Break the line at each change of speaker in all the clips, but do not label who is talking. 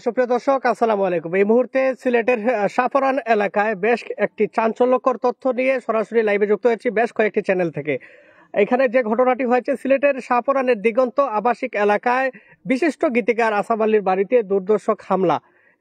সুপ্রিয় দর্শক, আসসালামু আলাইকুম। এই মুহূর্তে সিলেটের সাফরান এলাকায় বেশ একটি চাঞ্চল্যকর তথ্য নিয়ে সরাসরি লাইভে যুক্ত হয়েছি বেশ কয়েকটি চ্যানেল থেকে। এখানে যে ঘটনাটি হয়েছে, সিলেটের সাফরানের দিগন্ত আবাসিক এলাকায় বিশিষ্ট গীতিকার আসাম আলীর বাড়িতে দুর্ধর্ষক হামলা।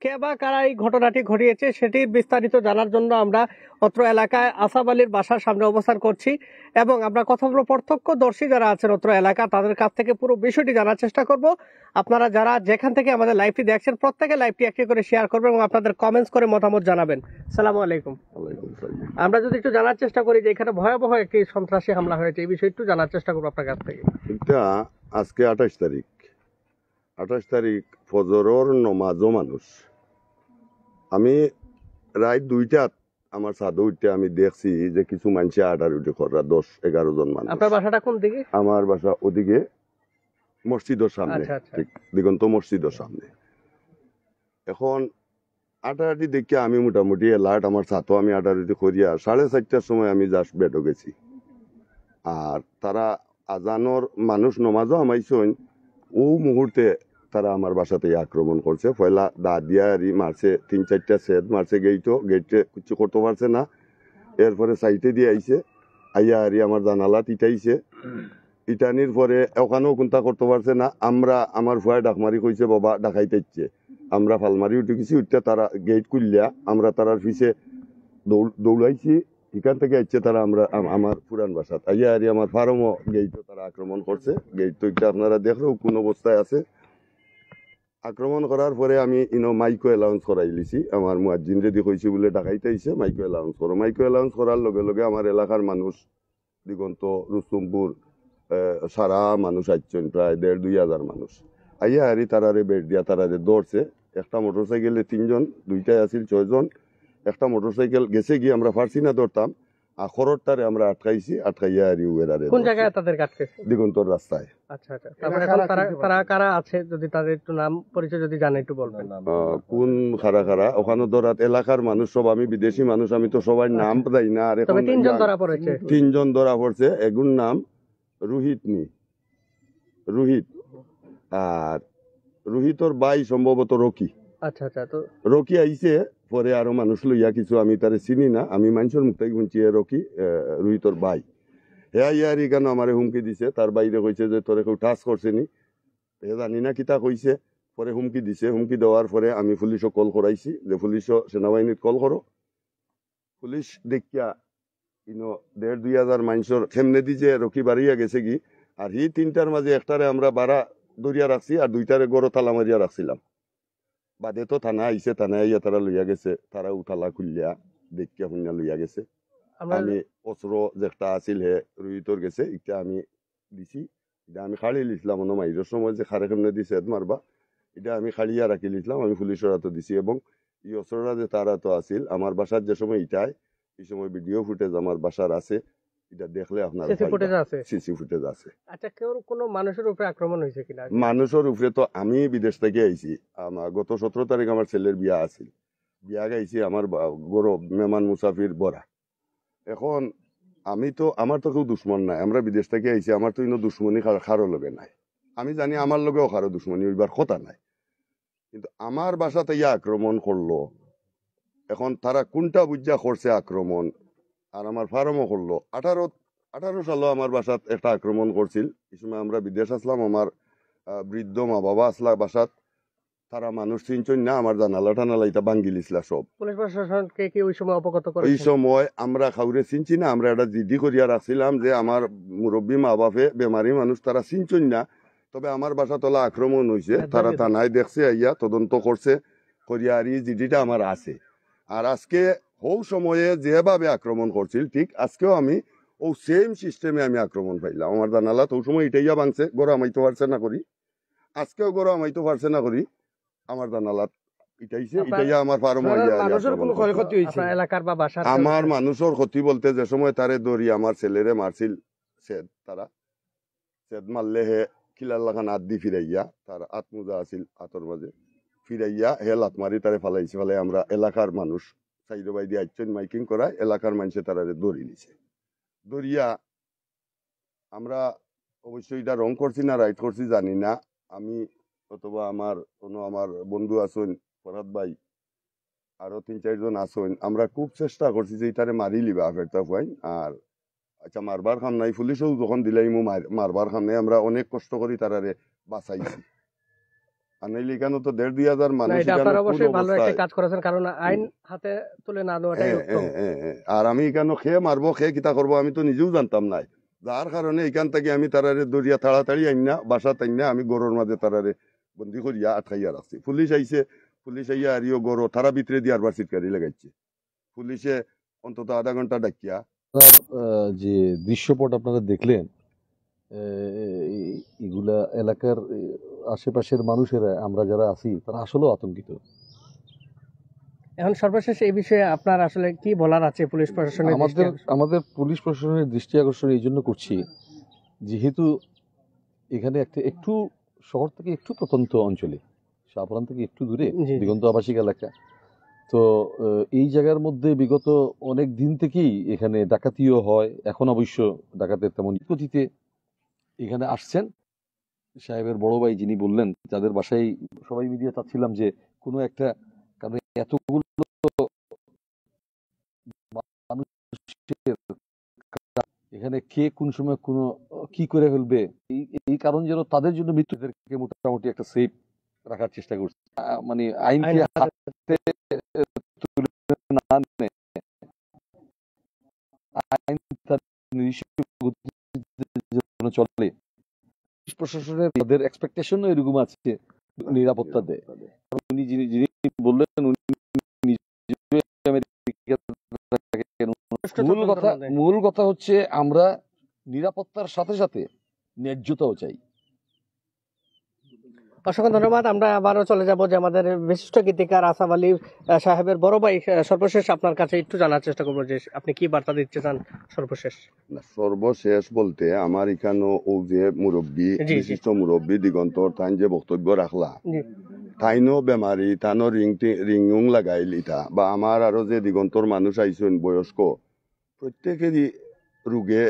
কে বা কারা এই ঘটনাটি ঘটিয়েছে সেটির বিস্তারিত জানার জন্য আমরা অত্র এলাকায় আসাম আলীর বাসার সামনে অবস্থান করছি এবং আমরা কথা বলবো প্রত্যক্ষদর্শী যারা আছেন অত্র এলাকা, তাদের কাছ থেকে পুরো বিষয়টি জানার চেষ্টা করব। আপনারা যারা যেখান থেকে আমাদের লাইভটি দেখছেন প্রত্যেকে লাইভটি একটি করে শেয়ার করবেন এবং আপনাদের কমেন্টস করে মতামত জানাবেন। আসসালামু আলাইকুম। আমরা যদি একটু জানার চেষ্টা করি যে এখানে ভয়াবহ একটি সন্ত্রাসী হামলা হয়েছে, এই বিষয়ে একটু জানার চেষ্টা করবো আপনার কাছ থেকে।
এটা আজকে 28 তারিখ ফজরের নমাজও মানুষ। আমি রাত 2টাত আমার ছাদে উঠতে আমি দেখছি যে কিছু মানুষ আডার উঠে করা 10-11 জন মানুষ।
আপনার বাসাটা কোন দিকে?
আমার বাসা ওদিকে মসজিদের সামনে। ঠিক দিগন্ত মসজিদের সামনে। এখন আটাআটি দেখে আমি মোটামুটি এলার্ট, আমার ছাতো আমি আটাআটি করিয়া 4:30টার সময় আমি জাস্ট বেডও গেছি। আর তারা আজানোর মানুষ নমাজও আমাইছেন ও মুহূর্তে তারা আমার বাসাতে আক্রমণ করছে। পয়লা দা দিয়া আরি মারছে, 3-4টা সেদ মারছে, গেটে কিছু করতে পারছে না। এরপরে সাইটে দিয়ে আইছে, আইয়া আরি আমার জানালা ইটাইছে। ইটানির পরে ওখানেও কোনটা করতে পারছে না। আমার ভয় ডাকমারি কইছে বাবা ডাকাইতেছে। আমরা ফালমারি উঠে গেছি, উঠতে তারা গেট খুললিয়া আমরা তারার পিছে দৌড়াইছি। এখান থেকে আইছে তারা আমার পুরান বাসাত আইয়া আরি আমার ফার্মও গেটও তারা আক্রমণ করছে। গেট তো এটা আপনারা দেখলেও কোন অবস্থায় আছে। আক্রমণ করার পরে আমি মাইকো অ্যালাউন্স করাই লিছি। আমার মুয়াজ্জিন রেডি কইছি বলে ডাকাইতে আইছে, মাইকো অ্যালাউন্স করো। মাইকো অ্যালাউন্স করার লগে লগে আমার এলাকার মানুষ দিগন্ত রুস্তুমপুর সারা মানুষ আইছেন, প্রায় 1,500-2 হাজার মানুষ আইয়া আরি তারারে বেড দিয়া তারারে দৌড়ছে। একটা মোটরসাইকেলে 3 জন, 2টায় আছিল 6 জন। একটা মোটরসাইকেল গেছে গিয়ে আমরা পারছি না ধরতাম, আর খররটারে আমরা আটকাইয়া আরি উয়েরারে।
কোন জায়গায় তাদের আটকেছে?
দিগন্তর রাস্তায়।
আচ্ছা আচ্ছা, তারপরে এখন তারা কারা আছে যদি তাদের একটু নাম পরিচয় যদি জানেন একটু বলবেন।
কোন কারা ওখানে ধরাত এলাকার মানুষ সব, আমি বিদেশি মানুষ, আমি তো সবাই নাম দেই না। আর এখন
3 জন ধরা পড়েছে।
3 জন ধরা পড়ছে। এগুন নাম রোহিত, আর রোহিতর ভাই সম্ভবত রকি।
আচ্ছা আচ্ছা, তো
রকি আইছে পরে আরো মানুষ লইয়া কিছু, আমি তারে চিনি না, আমি মানুষের মুখ থেকে শুনছি রকি রোহিতর ভাই। হ্যাঁ ইয়ার কেন আমার হুমকি দিছে, তার বাইরে কইছে যে তোরে কেউ টাচ করছে নি, জানি না কিতা কইছে। পরে হুমকি দিছে, হুমকি দেওয়ার পরে আমি পুলিশও কল করাইছি যে পুলিশও সেনাবাহিনীত কল করো। পুলিশ দেখিয়া 1,500-2 হাজার মানুষের খেমনে দি যে রকি বাড়িয়া গেছে কি। আর 3টার মাঝে একটারে আমরা বাড়া দরিয়া রাখছি আর 2টারে গড় তালা মারিয়া রাখছিলাম। বাদে তো থানা আইছে, থানা আইয়া তারা লইয়া গেছে, তারা উঠালা খুললিয়া দেখিয়া শুনিয়া লইয়া গেছে। আমি অস্ত্র যেটা আছিল হে রোহিতর গেছে, এটা আমি দিছি। এটা আমি খাড়ি লিছিলাম মাইরের সময় যে খারে কেমনে দিছে মারবা, এটা আমি খাড়িয়া রাখি লিছিলাম, আমি পুলিশের হাতে দিছি। এবং এই অস্ত্রটা যে তার তো আছিল আমার বাসার যে সময় ইটায়, এই সময় ভিডিও ফুটেজ আমার বাসার আছে, এটা দেখলে আপনার সিসি ফুটেজ আছে।
আচ্ছা, কেউ কোনো মানুষের উপরে আক্রমণ হয়েছে কিনা?
মানুষের উপরে তো আমি বিদেশ থেকে আইছি। আমার গত 17 তারিখ আমার ছেলের বিয়া আছিল, বিয়া গাইছি আমার গৌরব মেহমান মুসাফির বরা। এখন আমার তো কেউ দুশ্মন নাই, আমরা বিদেশ থেকে আইছি, আমার তো দুশ্মনী কারো লগে নাই। আমি জানি আমার লগেও কারো দুশ্মনী ওইবার কথা নাই, কিন্তু আমার বাসাতে ইয়া আক্রমণ করলো। এখন তারা কোনটা বুঝা করছে আক্রমণ, আর আমার ফার্মও করলো। 18 সালে আমার বাসাত একটা আক্রমণ করছিল। এই সময় আমরা বিদেশ আসলাম, আমার বৃদ্ধ মা বাবা আসলা বাসাত, তারা মানুষ চিনছেন না, আমার জানালা টানালা এটা ভাঙ্গিলিছিল সব।
পুলিশ প্রশাসনকে কি ওই সময় অবগত করেছেন?
ওই সময় আমরা কাউরে চিনছি না, আমরা একটা জিডি করিয়া রাখছিলাম যে আমার মুরব্বী মা বাপে বেমারি মানুষ, তারা চিনছেন না। তবে আমার বাসা তলা আক্রমণ হয়েছে, তারা থানায় দেখছে, আইয়া তদন্ত করছে করিয়া, আর এই জিডিটা আমার আছে। আর আজকে ও সময়ে যেভাবে আক্রমণ করছিল, ঠিক আজকেও আমি ও সেম সিস্টেমে আমি আক্রমণ পাইলাম। আমার জানালা তো সময় এটাইয়া ভাঙছে, গড়া মাইতে পারছে না করি, আজকেও গড়া মাইতে পারছে না করি, আমার জানালা আমার মানুষের ক্ষতি বলতে যে সময় তারে দৌড়ি আমার ছেলেরে মারছিল তারা সেদ মারলে হে খিলাল্লাখান হাত দি ফিরাইয়া, তার আত্মজা আছিল হাতর মাঝে ফিরাইয়া হে লাত মারি তারে ফালাইছে। ফলে আমরা এলাকার মানুষ সাইড বাই দিয়ে আইছেন মাইকিং করায়, এলাকার মানুষে তারা দৌড়ি নিছে। দৌড়িয়া আমরা অবশ্যই এটা রং করছি না রাইট করছি জানি না, আমি অথবা আমার বন্ধু আছেন ফরহাদ ভাই, আরো 3-4 জন আছেন, আমরা খুব চেষ্টা করছি যে ইতারে মারি লিবা ফেরতা পাই। আর আচ্ছা মারবার খাম নাই, পুলিশও যখন দিলাই মারবার খাম নাই, আমরা অনেক কষ্ট করি তারারে বাঁচাইছি। আর নাইলে এখানে তো 1,500-2,000
না,
মানুষ
এটা
এখানে
আপনারা
কোন
অবশ্যই ভালো একটা
অবস্থায়।
কাজ করেছেন, কারণ আইন হাতে তুলে না নেওয়াটাই উত্তম।
আর আমি এখানে খেয়ে মারবো, খেয়ে কিতা করবো আমি তো নিজেও জানতাম নাই, যার কারণে এখান থেকে আমি তারারে দরিয়া তাড়াতাড়ি আইনা বাসা তাইনা আমি গরুর মাঝে তারারে বন্দি করিয়া আটকাইয়া রাখছি। পুলিশ আইছে, পুলিশ আইয়া আরিও গরু তারা ভিতরে দিয়ে আরবার সিটকারি লাগাইছে। পুলিশে অন্তত আধা ঘন্টা ডাকিয়া
যে দৃশ্যপট আপনারা দেখলেন, এগুলা এলাকার আশেপাশের মানুষেরা, আমরা যারা আছি তারা আসলেও আতঙ্কিত।
এখন সর্বশেষ এই বিষয়ে আপনার আসলে কি বলার আছে পুলিশ প্রশাসনের?
আমাদের পুলিশ প্রশাসনের দৃষ্টি আকর্ষণ এই জন্য করছি, যেহেতু এখানে একটু শহর থেকে একটু প্রত্যন্ত অঞ্চলে, শাহপুরান থেকে একটু দূরে দিগন্ত আবাসিক এলাকা, তো এই জায়গার মধ্যে বিগত অনেক দিন থেকেই এখানে ডাকাতিও হয়। এখন অবশ্য ডাকাতের তেমন গতিতে এখানে আসছেন। সাহেবের বড় ভাই যিনি বললেন, যাদের বাসায় সবাই মিলিয়ে চাচ্ছিলাম যে কোনো একটা, কারণ এতগুলো মানুষের এখানে কে কোন সময় কোন কি করে ফেলবে, এই কারণ যেন তাদের জন্য মৃত্যুদেরকে মোটামুটি একটা সেফ রাখার চেষ্টা করছে। মানে আইনকে হাতে তুলে না নিয়ে আইন তার নিজস্ব গতিতে যেন চলে। প্রশাসনের তাদের এক্সপেকটেশনও এরকম আছে, নিরাপত্তা দেয়। উনি যিনি বললেন, উনি মূল কথা হচ্ছে আমরা নিরাপত্তার সাথে সাথে ন্যায্যতাও চাই।
অসংখ্য ধন্যবাদ। আমরা আবারও চলে যাব যে আমাদের বিশিষ্ট গীতিকার আসাফ আলী সাহেবের বড় ভাই, সর্বশেষ আপনার কাছে একটু জানার চেষ্টা করবো যে আপনি কি বার্তা দিতে চান সর্বশেষ।
সর্বশেষ বলতে আমার এখানে ও যে মুরব্বী, বিশিষ্ট মুরব্বী দিগন্তর তাই যে বক্তব্য রাখলা, তাইনো বেমারি তানো রিং লাগাইল ইটা, বা আমার আরো যে দিগন্তর মানুষ আইসেন বয়স্ক, প্রত্যেকেরই রোগে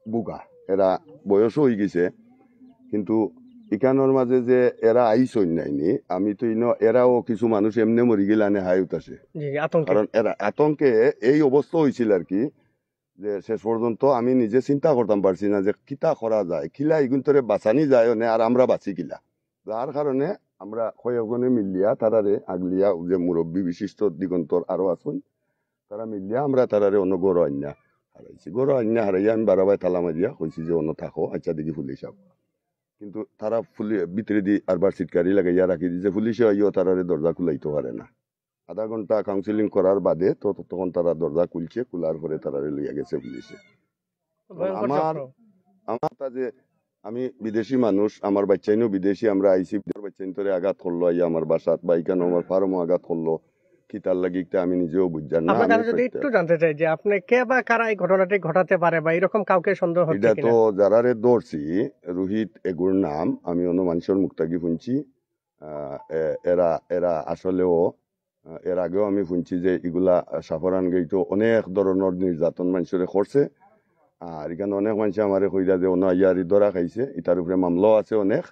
বুগা, এরা বয়স হয়ে গেছে, কিন্তু ইকানোর মাঝে যে এরা আইসন নাইনি, আমি তো এরাও কিছু মানুষ এমনি মরি গেলানে হাই উঠাছে, কারণ এরা আতঙ্কে এই অবস্থা হয়েছিল আর কি, যে শেষ পর্যন্ত আমি নিজে চিন্তা করতাম পারছি না যে কিতা করা যায়, কিলা ইগুন্তরে বাঁচানি যায় না, আর আমরা বাঁচি কিলা। যার কারণে আমরা কয়েকজনে মিলিয়া তারারে আগলিয়া, যে মুরব্বী বিশিষ্ট দিগন্তর আরো আছেন, তারা মিলিয়া আমরা তারারে অন্য গরু আন্যা হারাইছি। গরু আন্যা হারাইয়া আমি বারাবাই তালা মারিয়া কইছি যে অন্য থাকো, আচ্ছা দেখি পুলিশ আব। কিন্তু তারা ভিতরে দিয়ে আরবার সিটকারি লাগাইয়া রাখি দিয়েছে, পুলিশে আইও তারারে দরজা খুলাইতে পারে না। আধা ঘন্টা কাউন্সিলিং করার বাদে তখন তারা দরজা খুলছে, খোলার পরে তারারে লইয়া গেছে পুলিশে। আমার যে আমি বিদেশি মানুষ, আমার বাচ্চাইনও বিদেশি, আমরা আইসি বাচ্চাইন তোরে আঘাত করলো আইয়া আমার বাসাত, বা ইকানো আমার ফার্মও আঘাত করলো, কি তার লাগি আমি নিজেও বুঝজান না।
আপনার কাছে যদি একটু জানতে চাই যে আপনি কে বা কারা এই ঘটনাটি ঘটাতে পারে, বা এরকম কাউকে সন্দেহ হচ্ছে কিনা?
এটা তো যারারে দৌড়ছি, রোহিত এগুর নাম, আমি অন্য মানুষের মুক্তাগি শুনছি। এরা এরা আসলেও এর আগেও আমি শুনছি যে এগুলা সাফরান গেইটো অনেক ধরনের নির্যাতন মানুষের করছে। আর এখানে অনেক মানুষ আমারে কইরা যে অন্য ইয়ারি ধরা খাইছে, এটার উপরে মামলাও আছে অনেক,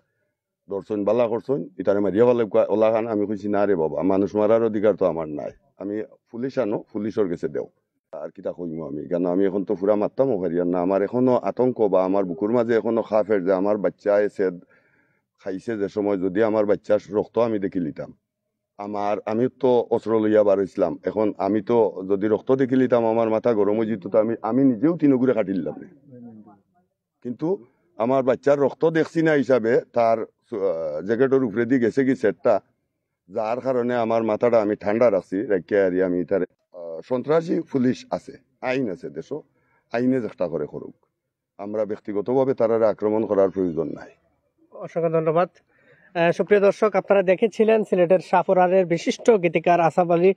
দর্শন বালা করছেন, এটারে মারিয়া ভালো ওলা খান। আমি কইছি না রে বাবা, মানুষ মারার অধিকার তো আমার নাই, আমি পুলিশ আনো, পুলিশের কাছে দেও, আর কিতা কইমু আমি, কেন আমি এখন তো পুরা মারতাম পারিয়ার না। আমার এখনো আতঙ্ক, বা আমার বুকুর মাঝে এখনো খাফের যে আমার বাচ্চা এসে খাইছে, যে সময় যদি আমার বাচ্চার রক্ত আমি দেখি লিতাম, আমি তো অস্ত্র লইয়া বার হইছিলাম, এখন আমি তো যদি রক্ত দেখি লিতাম আমার মাথা গরম হয়ে যেত, আমি নিজেও তিনগুড়ে কাটিলাম। কিন্তু আমার বাচ্চার রক্ত দেখছি না হিসাবে তার জ্যাকেটের উপরে দিয়ে গেছে কি সেটটা, যার কারণে আমার মাথাটা আমি ঠান্ডা রাখছি রেখে আর আমি তার সন্ত্রাসী পুলিশ আছে, আইন আছে, দেশ আইনে চেষ্টা করে করুক, আমরা ব্যক্তিগতভাবে তারা আক্রমণ করার প্রয়োজন নাই।
অসংখ্য ধন্যবাদ। সুপ্রিয় দর্শক, আপনারা দেখেছিলেন সিলেটের শাহপুরানের বিশিষ্ট গীতিকার আসাফ আলী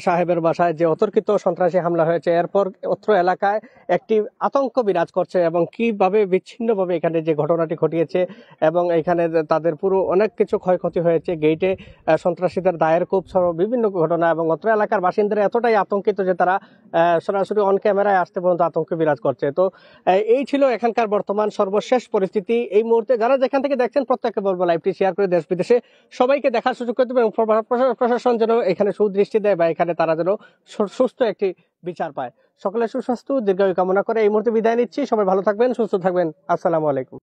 সাহেবের বাসায় যে অতর্কিত সন্ত্রাসী হামলা হয়েছে, এরপর অত্র এলাকায় একটি আতঙ্ক বিরাজ করছে, এবং কিভাবে বিচ্ছিন্নভাবে এখানে যে ঘটনাটি ঘটিয়েছে, এবং এখানে তাদের পুরো অনেক কিছু ক্ষয়ক্ষতি হয়েছে, গেইটে সন্ত্রাসীদের দায়ের কূপ বিভিন্ন ঘটনা, এবং অত্র এলাকার বাসিন্দারা এতটাই আতঙ্কিত যে তারা সরাসরি অন ক্যামেরায় আসতে পর্যন্ত আতঙ্ক বিরাজ করছে। তো এই ছিল এখানকার বর্তমান সর্বশেষ পরিস্থিতি। এই মুহূর্তে যারা যেখান থেকে দেখছেন প্রত্যেককে বলবো লাইভটি শেয়ার করে দেশ বিদেশে সবাইকে দেখার সুযোগ করে দেবে এবং প্রশাসন যেন এখানে সুদৃষ্টি দেয় বা এখানে তারা যেন সুস্থ একটি বিচার পায়। সকলের সুস্বাস্থ্য দীর্ঘায়ু কামনা করে এই মুহূর্তে বিদায় নিচ্ছি। সবাই ভালো থাকবেন, সুস্থ থাকবেন। আসসালামু আলাইকুম।